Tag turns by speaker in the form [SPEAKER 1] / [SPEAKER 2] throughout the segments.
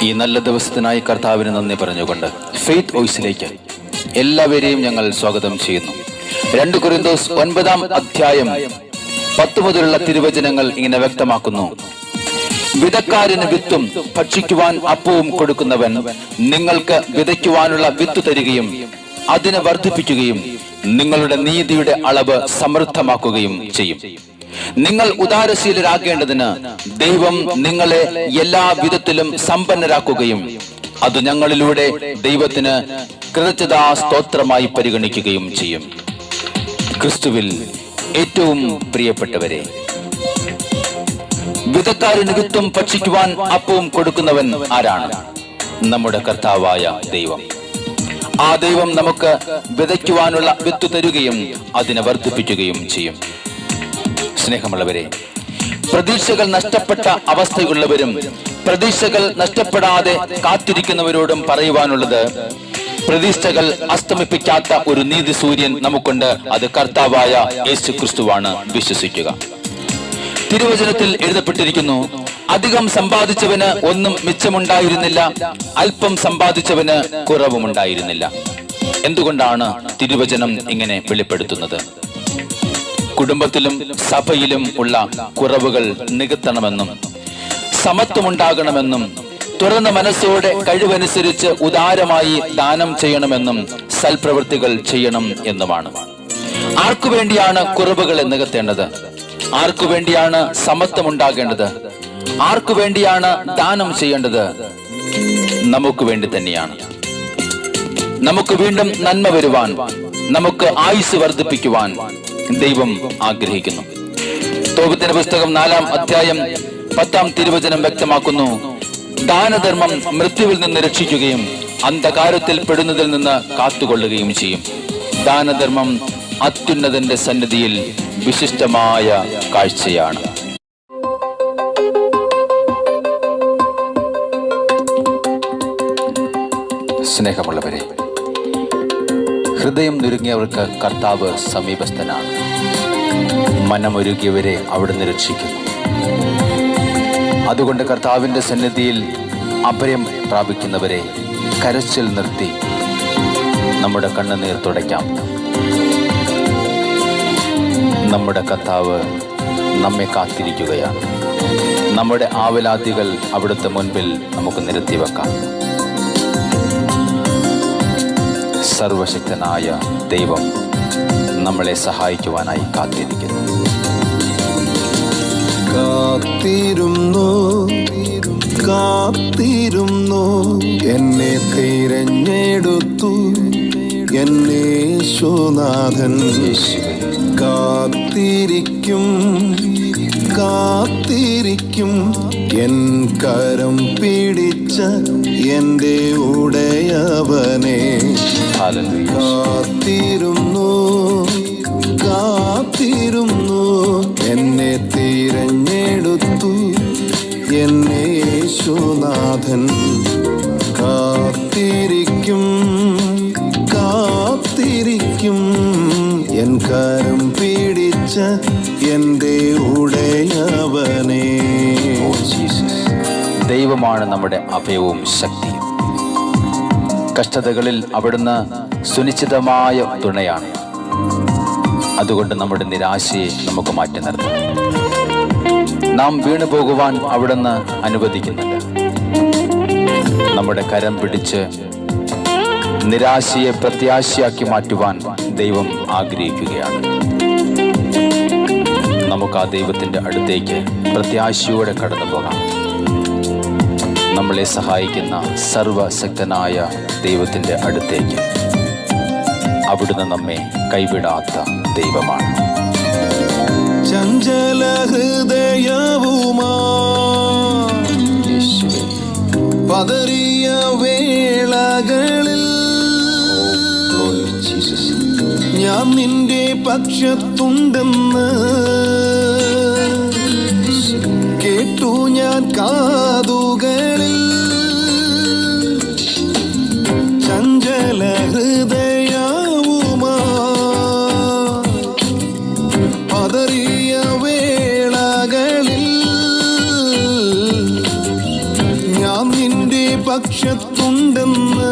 [SPEAKER 1] ഈ നല്ല ദിവസത്തിനായി കർത്താവിന് നന്ദി പറഞ്ഞുകൊണ്ട് ഫെയ്ത്ത് വോയിസിലേക്ക് എല്ലാവരെയും ഞങ്ങൾ സ്വാഗതം ചെയ്യുന്നു. 2 കൊരിന്തോസ് 9-ാം അധ്യായം 10 മുതലുള്ള തിരുവചനങ്ങൾ ഇങ്ങനെ വ്യക്തമാക്കുന്നു: വിതക്കാരന് വിത്തും ഭക്ഷിക്കുവാൻ അപ്പവും കൊടുക്കുന്നവൻ നിങ്ങൾക്ക് വിതയ്ക്കുവാനുള്ള വിത്ത് തരികയും അതിനെ വർദ്ധിപ്പിക്കുകയും നിങ്ങളുടെ നീതിയുടെ അളവ് സമൃദ്ധമാക്കുകയും ചെയ്യും. നിങ്ങൾ ഉദാരശീലരാകേണ്ടതിന് ദൈവം നിങ്ങളെ എല്ലാ വിധത്തിലും സമ്പന്നരാക്കുകയും അത് ഞങ്ങളിലൂടെ ദൈവത്തിന് കൃതജ്ഞതാ സ്തോത്രമായി പരിഗണിക്കുകയും ചെയ്യും. ക്രിസ്തുവിൽ ഏറ്റവും പ്രിയപ്പെട്ടവരെ, വിതക്കാരന് വിത്തും ഭക്ഷിക്കുവാൻ അപ്പവും കൊടുക്കുന്നവൻ ആരാണ്? നമ്മുടെ കർത്താവായ ദൈവം. ആ ദൈവം നമുക്ക് വിതയ്ക്കുവാനുള്ള വിത്ത് തരുകയും അതിനെ വർദ്ധിപ്പിക്കുകയും ചെയ്യും. സ്നേഹമുള്ളവരെ, പ്രതീക്ഷകൾ നഷ്ടപ്പെട്ട അവസ്ഥയുള്ളവരും പ്രതീക്ഷകൾ നഷ്ടപ്പെടാതെ കാത്തിരിക്കുന്നവരോടും പറയുവാനുള്ളത്, പ്രതീക്ഷകൾ അസ്തമിപ്പിക്കാത്ത ഒരു നീതി സൂര്യൻ നമുക്കുണ്ട്. അത് കർത്താവായ യേശു ക്രിസ്തുവാണ്. വിശ്വസിക്കുക. തിരുവചനത്തിൽ എഴുതപ്പെട്ടിരിക്കുന്നു: അധികം സമ്പാദിച്ചവന് ഒന്നും മിച്ചമുണ്ടായിരുന്നില്ല, അല്പം സമ്പാദിച്ചവന് കുറവുമുണ്ടായിരുന്നില്ല. എന്തുകൊണ്ടാണ് തിരുവചനം ഇങ്ങനെ വെളിപ്പെടുത്തുന്നത്? കുടുംബത്തിലും സഭയിലും ഉള്ള കുറവുകൾ നികത്തണമെന്നും സമത്വമുണ്ടാകണമെന്നും തുറന്ന മനസ്സോടെ കഴിവനുസരിച്ച് ഉദാരമായി ദാനം ചെയ്യണമെന്നും സൽപ്രവൃത്തികൾ ചെയ്യണം എന്നുമാണ്. ആർക്കു വേണ്ടിയാണ് കുറവുകളെ നികത്തേണ്ടത്? ആർക്കു വേണ്ടിയാണ് സമത്വം ഉണ്ടാകേണ്ടത്? ആർക്കു വേണ്ടിയാണ് ദാനം ചെയ്യേണ്ടത്? നമുക്ക് വേണ്ടി തന്നെയാണ്. നമുക്ക് വീണ്ടും നന്മ വരുവാൻ, നമുക്ക് ആയുസ് വർദ്ധിപ്പിക്കുവാൻ ദൈവം ആഗ്രഹിക്കുന്നു. തോബിത്തിന്റെ പുസ്തകം 4-ാം അധ്യായം 10-ാം തിരുവചനം വ്യക്തമാക്കുന്നു: ദാനധർമ്മം മൃത്യുവിൽ നിന്ന് രക്ഷിക്കുകയും അന്ധകാരത്തിൽ പെടുന്നതിൽ നിന്ന് കാത്തുകൊള്ളുകയും ചെയ്യും. ദാനധർമ്മം അത്യുന്നതന്റെ സന്നിധിയിൽ വിശിഷ്ടമായ കാഴ്ചയാണ്. സ്നേഹമുള്ളവരെ, ഹൃദയം നുരുങ്ങിയവർക്ക് കർത്താവ് സമീപസ്ഥനാണ്. മനമൊരുകിയവരെ അവിടുന്ന് രക്ഷിക്കുന്നു. അതുകൊണ്ട് കർത്താവിന്റെ സന്നിധിയിൽ അഭയം പ്രാപിക്കുന്നവരെ കരച്ചിൽ നിർത്തി നമ്മുടെ കണ്ണുനീർ തുടയ്ക്കാം. നമ്മുടെ കർത്താവ് നമ്മെ കാത്തിരിക്കുകയാണ്. നമ്മുടെ ആവലാതികൾ അവിടുത്തെ മുൻപിൽ നമുക്ക് നിരത്തി വെക്കാം. സർവശക്തനായ ദൈവം നമ്മളെ സഹായിക്കുവാനായി കാത്തിരിക്കുന്നു.
[SPEAKER 2] കാത്തിരുന്നു എന്നെ തിരഞ്ഞെടുത്തു എന്നേശുനാഥൻ. കാത്തിരിക്കും എൻ കരം പിടിച്ച എൻ്റെ ഉടയവനെ. കാത്തിരുന്നു എന്നെ തിരഞ്ഞെടുത്തു എന്നേശുനാഥൻ. കാത്തിരിക്കും എൻ കരം പിടിച്ച എൻ്റെ ഉടയവനെ.
[SPEAKER 1] ദൈവമാണ് നമ്മുടെ അഭയവും ശക്തിയും. കഷ്ടതകളിൽ അവിടുന്ന് സുനിശ്ചിതമായ തുണയാണ്. അതുകൊണ്ട് നമ്മുടെ നിരാശയെ നമുക്ക് മാറ്റി നിർത്താം. നാം വീണു പോകുവാൻ അവിടുന്ന് അനുവദിക്കുന്നില്ല. നമ്മുടെ കരം പിടിച്ച് നിരാശയെ പ്രത്യാശയാക്കി മാറ്റുവാൻ ദൈവം ആഗ്രഹിക്കുകയാണ്. നമുക്ക് ആ ദൈവത്തിന്റെ അടുത്തേക്ക് പ്രത്യാശയോടെ കടന്നു പോകാം. നമ്മളെ സഹായിക്കുന്ന സർവശക്തനായ ദൈവത്തിന്റെ അടുത്തേക്ക്. അവിടുന്ന് നമ്മെ കൈവിടാത്ത ദൈവമാണ്.
[SPEAKER 2] ചഞ്ചല ഹൃദയവുമാ പതറിയ വേളകളിൽ ഞാൻ നിന്റെ പക്ഷത്തുണ്ടെന്ന് കേട്ടു ഞാൻ കാതുകളിൽ. ചഞ്ചല ഹൃദയവുമാ പതറിയ വേളകളിൽ നാം നിന്റെ പക്ഷത്തുണ്ടെന്ന്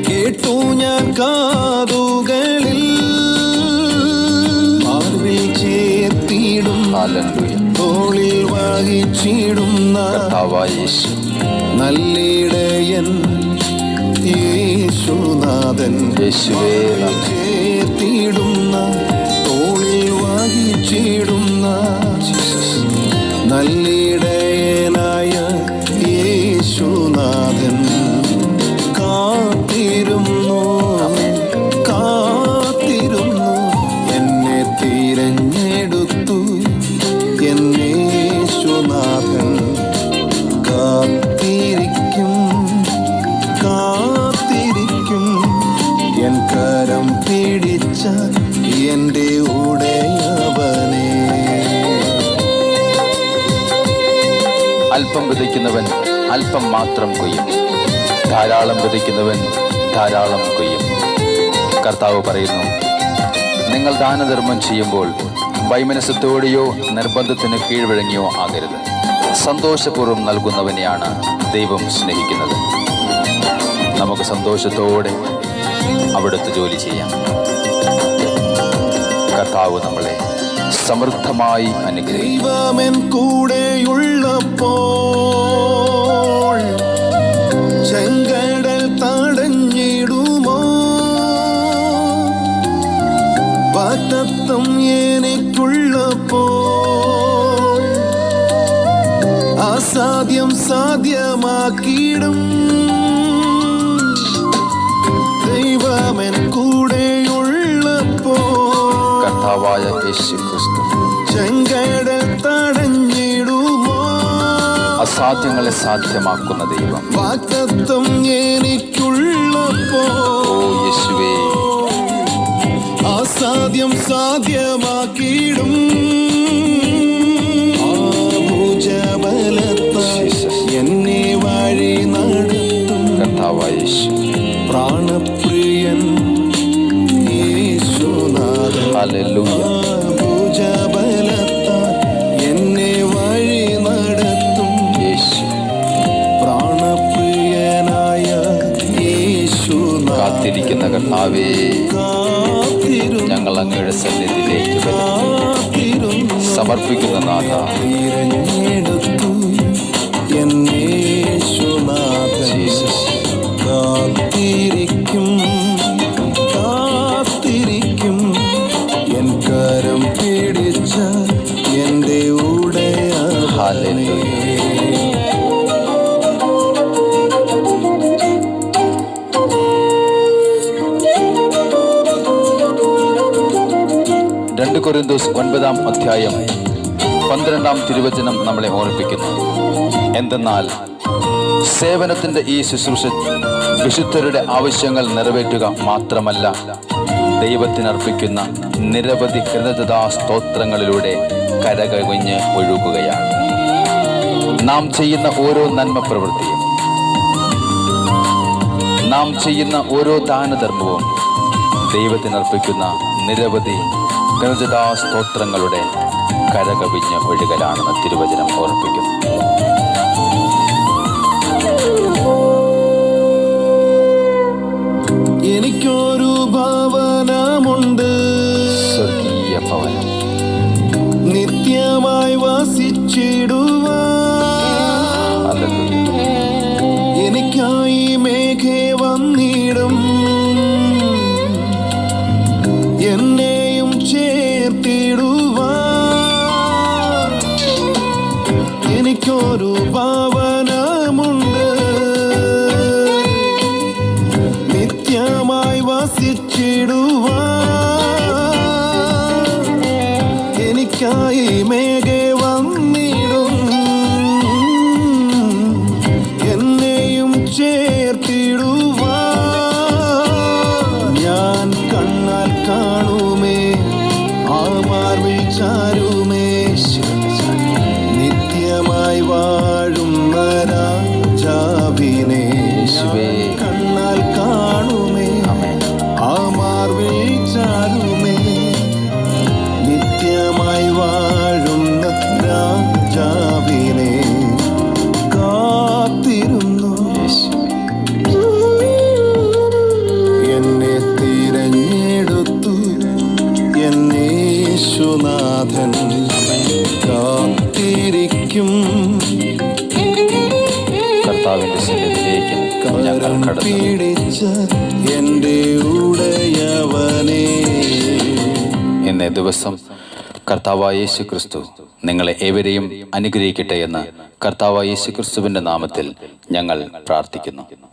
[SPEAKER 2] കേട്ടു ഞാൻ കാതുകളിൽ. മാർവിൽ ചേർത്തിടും തോളിൽ വഹിച്ചിടുന്ന നല്ലിടയൻ യേശുനാഥൻ. ചേർത്തിടുന്ന തോളിൽ വഹിച്ചിടുന്ന നല്ലിടയനായ യേശുനാഥൻ. കാത്തിരുന്നു കാത്തിരുന്നു എന്നെ തിരഞ്ഞെടുത്തു എന്നേശുനാഥൻ. കാത്തിരിക്കും കാത്തിരിക്കും എൻ കരം പിടിച്ച എൻ്റെ ഉടയവനെ.
[SPEAKER 1] അല്പം വിതയ്ക്കുന്നവൻ അല്പം മാത്രം കൊയ്യും, ധാരാളം വിതയ്ക്കുന്നവൻ ധാരാളം കൊയ്യും. കർത്താവ് പറയുന്നു, നിങ്ങൾ ദാനധർമ്മം ചെയ്യുമ്പോൾ വൈമനസ്യത്തോടെയോ നിർബന്ധത്തിന് കീഴ്വഴങ്ങിയോ ആകരുത്. സന്തോഷപൂർവ്വം നൽകുന്നവനെയാണ് ദൈവം സ്നേഹിക്കുന്നത്. നമുക്ക് സന്തോഷത്തോടെ അവിടുത്തെ ജോലി ചെയ്യാം. കർത്താവ് നമ്മളെ സമൃദ്ധമായി അനുഗ്രഹിക്കും.
[SPEAKER 2] ദൈവമെൻ കൂടെയുള്ളപ്പോൾ ചെങ്കടൽ തടഞ്ഞിടുമോ? വാഗ്ദത്തം എനിക്കുള്ളപ്പോൾ അസാധ്യം സാധ്യമാക്കിയിടും. ദൈവമെൻ കൂടെയുള്ളപ്പോൾ
[SPEAKER 1] കർത്താവായ യേശു ക്രിസ്തു
[SPEAKER 2] ചെങ്കടൽ തടഞ്ഞിടുമോ?
[SPEAKER 1] അസാധ്യങ്ങളെ സാധ്യമാക്കുന്ന ദൈവം.
[SPEAKER 2] വാഗ്ദത്തം എനിക്കുള്ളപ്പോൾ
[SPEAKER 1] ഓ യേശുവേ,
[SPEAKER 2] അസാധ്യം സാധ്യമാക്കിയിടും. ഭുജബലത്താൽ എന്നെ വഴി നടത്തും.
[SPEAKER 1] കർത്താവായ യേശു
[SPEAKER 2] പ്രാണപ്രിയൻ യേശുനാഥൻ.
[SPEAKER 1] ഹല്ലേലൂയ.
[SPEAKER 2] ഭുജബലത്താൽ എന്നെ വഴി നടത്തും.
[SPEAKER 1] യേശു
[SPEAKER 2] പ്രാണപ്രിയനായ യേശുനാഥൻ.
[SPEAKER 1] കാത്തിരിക്കുന്ന കർത്താവേ, ഞങ്ങൾ അങ്ങയുടെ സന്നിധിയിലേക്ക് സമർപ്പിക്കുന്ന നാഥ,
[SPEAKER 2] തിരഞ്ഞെടുത്തു എന്നേശുനാഥൻ. കാത്തിരിക്കും കാത്തിരിക്കും എൻ കരം പിടിച്ച എൻ്റെ ഉടയവനെ.
[SPEAKER 1] രണ്ട് കൊരിന്തോസ് 9-ാം അധ്യായം 12-ാം തിരുവചനം നമ്മളെ ഓർമ്മിപ്പിക്കുന്നു. എന്തെന്നാൽ സേവനത്തിന്റെ ഈ ശുശ്രൂഷ വിശുദ്ധരുടെ ആവശ്യങ്ങൾ നിറവേറ്റുക മാത്രമല്ല, ദൈവത്തിനർപ്പിക്കുന്ന നിരവധി കൃതജ്ഞതാ സ്തോത്രങ്ങളിലൂടെ കരകവിഞ്ഞ് ഒഴുകുകയാണ്. നാം ചെയ്യുന്ന ഓരോ നന്മ പ്രവൃത്തിയും, നാം ചെയ്യുന്ന ഓരോ ദാനധർമ്മവും ദൈവത്തിനർപ്പിക്കുന്ന നിരവധി കൃതജ്ഞതാ സ്തോത്രങ്ങളുടെ കരകവിഞ്ഞ് ഒഴുകലാണെന്ന് തിരുവചനം ഓർമ്മിപ്പിക്കുന്നു.
[SPEAKER 2] എനിക്കൊരു ഭവനമുണ്ട്,
[SPEAKER 1] സ്വർഗീയ ഭവനം,
[SPEAKER 2] നിത്യമായി വസിച്ചിടുവാൻ. എനിക്കായി മേഘേ വന്നിടും, എന്നെയും ചേർത്തിടുവാൻ. എനിക്കൊരു ഭവനമുണ്ട്, നിത്യമായി വസിച്ചിടുവാൻ. എനിക്കായി മേഘേ വന്നിടും, എന്നെയും ചേർത്തിടുവാൻ. ഞാൻ കണ്ണാൽ കാണുമേ ആ മാർവിൽ ചാരുമേ, നിത്യമായി വാഴുന്ന രാജാവിനെ. കണ്ണാൽ കാണുമേ ആ മാർവിൽ ചാരുമേ, നിത്യമായി വാഴുന്ന എൻ യേശുനാഥൻ കാത്തിരിക്കും.
[SPEAKER 1] കർത്താവിന്റെ സന്നിധിയിലേക്ക് ഞങ്ങൾ
[SPEAKER 2] കരം
[SPEAKER 1] കടന്നു.
[SPEAKER 2] പിടിച്ച എൻ്റെ ഉടയവനേ.
[SPEAKER 1] ഇന്നേ ദിവസം കർത്താവായ യേശു ക്രിസ്തു നിങ്ങളെ ഏവരെയും അനുഗ്രഹിക്കട്ടെ എന്ന് കർത്താവായ യേശു ക്രിസ്തുവിന്റെ നാമത്തിൽ ഞങ്ങൾ പ്രാർത്ഥിക്കുന്നു.